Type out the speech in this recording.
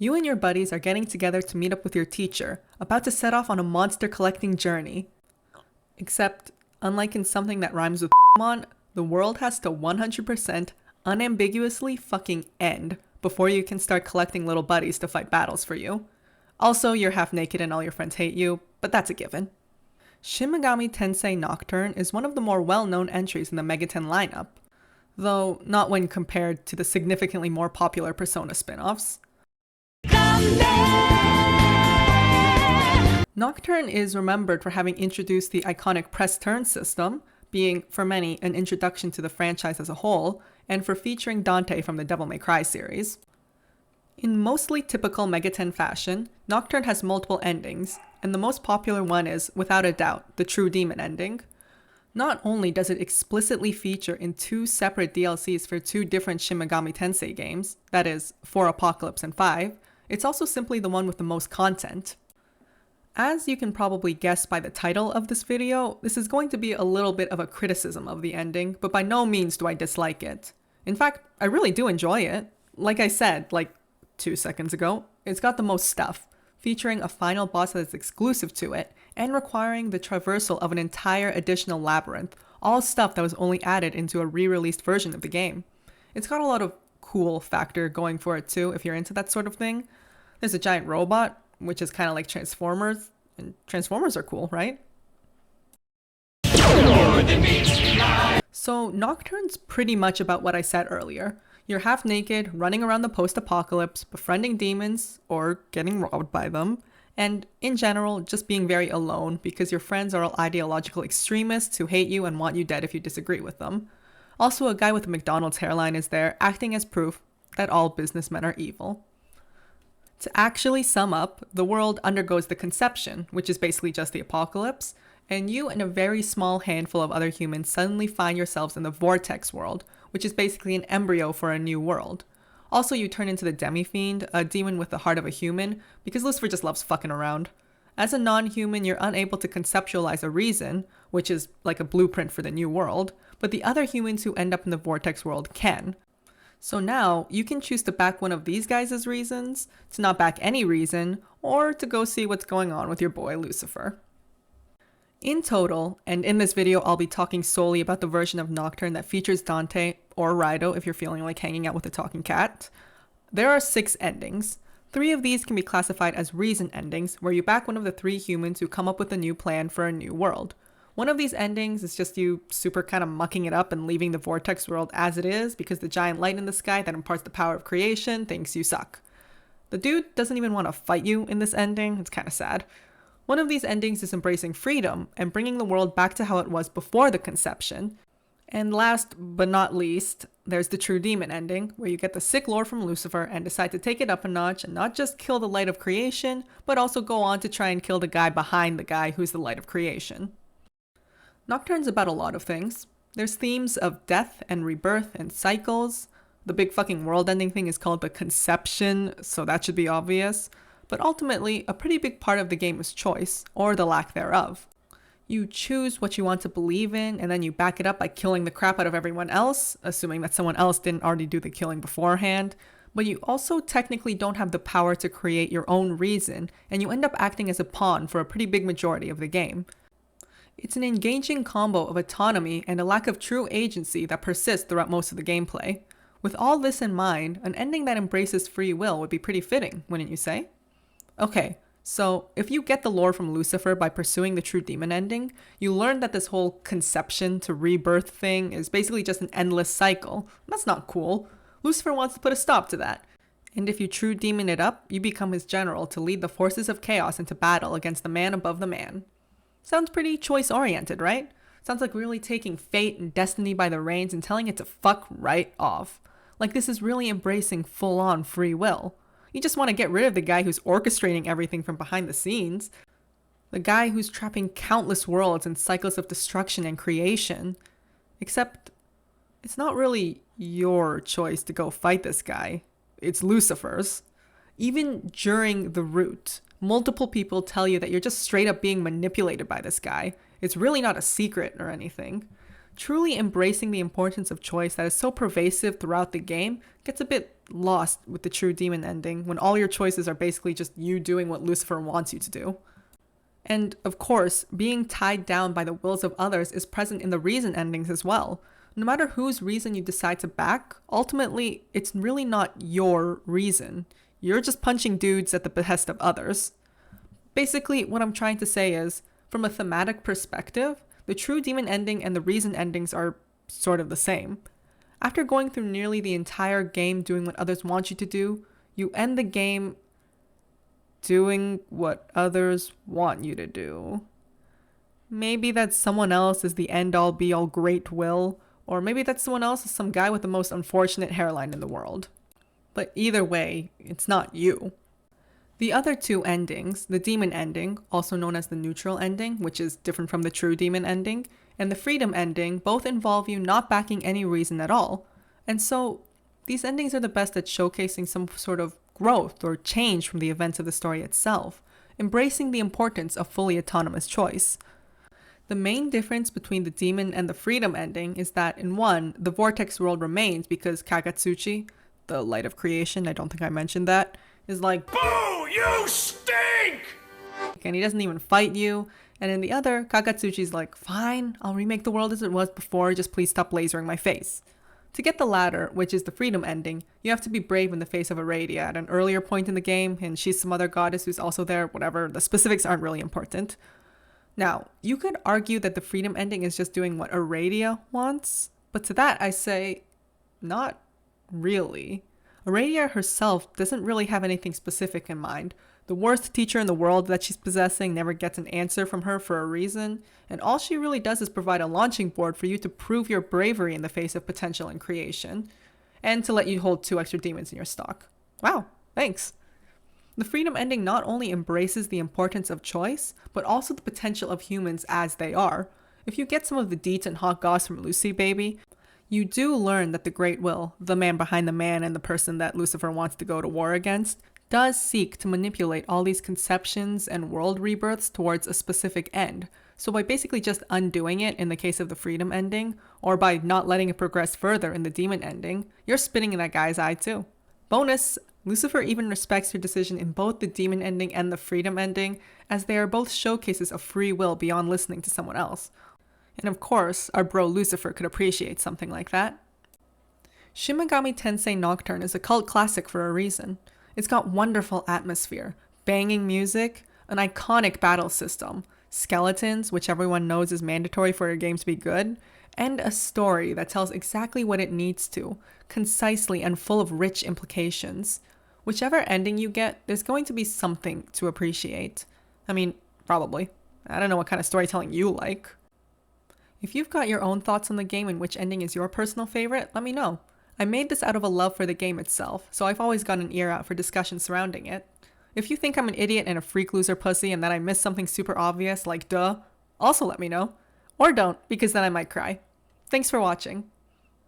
You and your buddies are getting together to meet up with your teacher, about to set off on a monster collecting journey. Except, unlike in something that rhymes with on, the world has to 100% unambiguously fucking end before you can start collecting little buddies to fight battles for you. Also, you're half naked and all your friends hate you, but that's a given. Shin Megami Tensei Nocturne is one of the more well-known entries in the Mega 10 lineup, though not when compared to the significantly more popular Persona spin-offs. Nocturne is remembered for having introduced the iconic press turn system, being, for many, an introduction to the franchise as a whole, and for featuring Dante from the Devil May Cry series. In mostly typical Mega 10 fashion, Nocturne has multiple endings, and the most popular one is, without a doubt, the True Demon ending. Not only does it explicitly feature in 2 separate DLCs for 2 different Shin Megami Tensei games, that is, 4 Apocalypse and 5, it's also simply the one with the most content. As you can probably guess by the title of this video, this is going to be a little bit of a criticism of the ending, but by no means do I dislike it. In fact, I really do enjoy it. Like I said, 2 seconds ago, it's got the most stuff, featuring a final boss that is exclusive to it, and requiring the traversal of an entire additional labyrinth, all stuff that was only added into a re-released version of the game. It's got a lot of cool factor going for it too, if you're into that sort of thing. There's a giant robot, which is kind of like Transformers, and Transformers are cool, right? So Nocturne's pretty much about what I said earlier. You're half naked, running around the post-apocalypse, befriending demons, or getting robbed by them, and in general, just being very alone because your friends are all ideological extremists who hate you and want you dead if you disagree with them. Also, a guy with a McDonald's hairline is there, acting as proof that all businessmen are evil. To actually sum up, the world undergoes the conception, which is basically just the apocalypse, and you and a very small handful of other humans suddenly find yourselves in the vortex world, which is basically an embryo for a new world. Also, you turn into the Demi-Fiend, a demon with the heart of a human, because Lucifer just loves fucking around. As a non-human, you're unable to conceptualize a reason, which is like a blueprint for the new world, but the other humans who end up in the vortex world can. So now, you can choose to back one of these guys' reasons, to not back any reason, or to go see what's going on with your boy Lucifer. In total, and in this video I'll be talking solely about the version of Nocturne that features Dante, or Raido if you're feeling like hanging out with a talking cat, there are 6 endings. 3 of these can be classified as reason endings, where you back one of the 3 humans who come up with a new plan for a new world. One of these endings is just you super kind of mucking it up and leaving the vortex world as it is because the giant light in the sky that imparts the power of creation thinks you suck. The dude doesn't even want to fight you in this ending, it's kind of sad. One of these endings is embracing freedom and bringing the world back to how it was before the conception. And last but not least, there's the True Demon ending, where you get the sick lore from Lucifer and decide to take it up a notch and not just kill the light of creation, but also go on to try and kill the guy behind the guy who's the light of creation. Nocturne's about a lot of things. There's themes of death and rebirth and cycles. The big fucking world ending thing is called the conception, so that should be obvious. But ultimately, a pretty big part of the game is choice, or the lack thereof. You choose what you want to believe in, and then you back it up by killing the crap out of everyone else, assuming that someone else didn't already do the killing beforehand. But you also technically don't have the power to create your own reason, and you end up acting as a pawn for a pretty big majority of the game. It's an engaging combo of autonomy and a lack of true agency that persists throughout most of the gameplay. With all this in mind, an ending that embraces free will would be pretty fitting, wouldn't you say? Okay, so if you get the lore from Lucifer by pursuing the True Demon ending, you learn that this whole conception to rebirth thing is basically just an endless cycle. That's not cool. Lucifer wants to put a stop to that. And if you True Demon it up, you become his general to lead the forces of chaos into battle against the man above the man. Sounds pretty choice-oriented, right? Sounds like really taking fate and destiny by the reins and telling it to fuck right off. Like this is really embracing full-on free will. You just want to get rid of the guy who's orchestrating everything from behind the scenes. The guy who's trapping countless worlds in cycles of destruction and creation. Except, it's not really your choice to go fight this guy. It's Lucifer's. Even during the route, multiple people tell you that you're just straight up being manipulated by this guy. It's really not a secret or anything. Truly embracing the importance of choice that is so pervasive throughout the game gets a bit lost with the true demon ending when all your choices are basically just you doing what Lucifer wants you to do. And of course, being tied down by the wills of others is present in the reason endings as well. No matter whose reason you decide to back, ultimately, it's really not your reason. You're just punching dudes at the behest of others. Basically, what I'm trying to say is, from a thematic perspective, the true demon ending and the reason endings are sort of the same. After going through nearly the entire game doing what others want you to do, you end the game doing what others want you to do. Maybe that someone else is the end-all be-all great will, or maybe that someone else is some guy with the most unfortunate hairline in the world. But either way, it's not you. The other two endings, the demon ending, also known as the neutral ending, which is different from the true demon ending, and the freedom ending, both involve you not backing any reason at all. And so, these endings are the best at showcasing some sort of growth or change from the events of the story itself, embracing the importance of fully autonomous choice. The main difference between the demon and the freedom ending is that in one, the vortex world remains because Kagatsuchi, the light of creation, I don't think I mentioned that, is like, "Boo, you stink!" And he doesn't even fight you. And in the other, Kagatsuchi's like, "Fine, I'll remake the world as it was before, just please stop lasering my face." To get the latter, which is the freedom ending, you have to be brave in the face of Aradia at an earlier point in the game, and she's some other goddess who's also there, whatever, the specifics aren't really important. Now, you could argue that the freedom ending is just doing what Aradia wants, but to that I say, not really. Aradia herself doesn't really have anything specific in mind. The worst teacher in the world that she's possessing never gets an answer from her for a reason, and all she really does is provide a launching board for you to prove your bravery in the face of potential and creation, and to let you hold 2 extra demons in your stock. Wow, thanks. The freedom ending not only embraces the importance of choice, but also the potential of humans as they are. If you get some of the deets and hot goss from Lucy Baby, you do learn that the Great Will, the man behind the man and the person that Lucifer wants to go to war against, does seek to manipulate all these conceptions and world rebirths towards a specific end. So by basically just undoing it in the case of the freedom ending, or by not letting it progress further in the demon ending, you're spitting in that guy's eye too. Bonus! Lucifer even respects your decision in both the demon ending and the freedom ending, as they are both showcases of free will beyond listening to someone else. And of course, our bro Lucifer could appreciate something like that. Shin Megami Tensei Nocturne is a cult classic for a reason. It's got wonderful atmosphere, banging music, an iconic battle system, skeletons, which everyone knows is mandatory for a game to be good, and a story that tells exactly what it needs to, concisely and full of rich implications. Whichever ending you get, there's going to be something to appreciate. I mean, probably. I don't know what kind of storytelling you like. If you've got your own thoughts on the game and which ending is your personal favorite, let me know. I made this out of a love for the game itself, so I've always got an ear out for discussion surrounding it. If you think I'm an idiot and a freak loser pussy and that I missed something super obvious, like duh, also let me know. Or don't, because then I might cry. Thanks for watching.